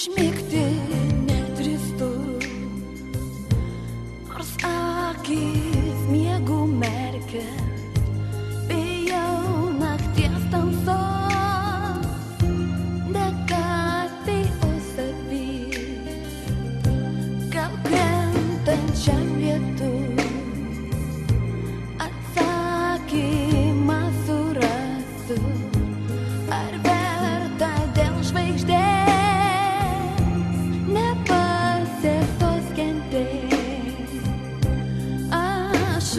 Užmigti nedrįstu, nors akis miegu merkia, bijau nakties tamsos, nekapėjau savy, gal krentančiam lietui atsakymą surasiu, ar verta dėl žvaigždės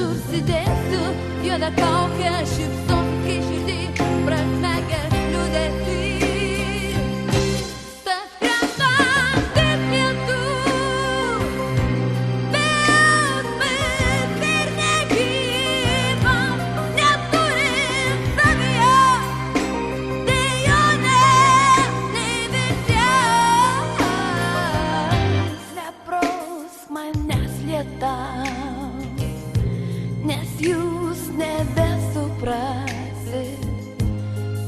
užsidėsiu juodą kaukę, šypsons, kai širdį prasmegė liūdesį. Tas krentantis lietus, bejausmis ir negyvas, neturi savyje dejonės nei vilties. Neprausk manęs lietaus, nes jūs nebesuprasit,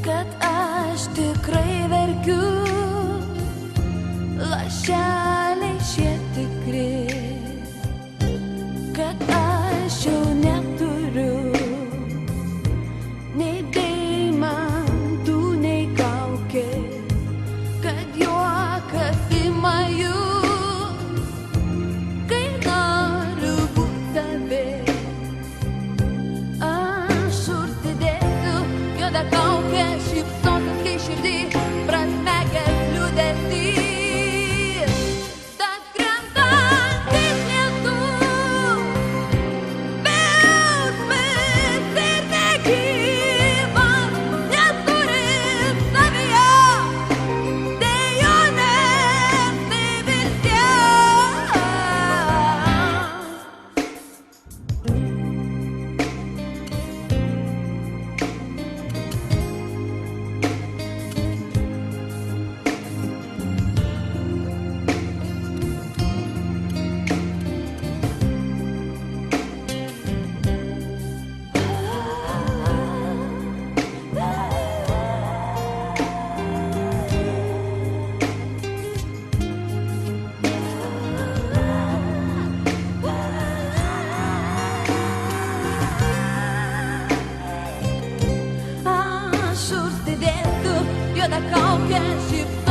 kad aš tikrai verkiu, lašeliai šie tikri, kad aš jau neturiu nei deimantų, nei kaukės, kad juokas ima jūs, kai noriu būt savim. Kaukia šypsosis, kai širdį prasmegęs liūdesys. Tas krentantis lietus, bejausmis ir negyvas, neturi savyje dejonės nei vilties. Juodą kaukę, šypsosis,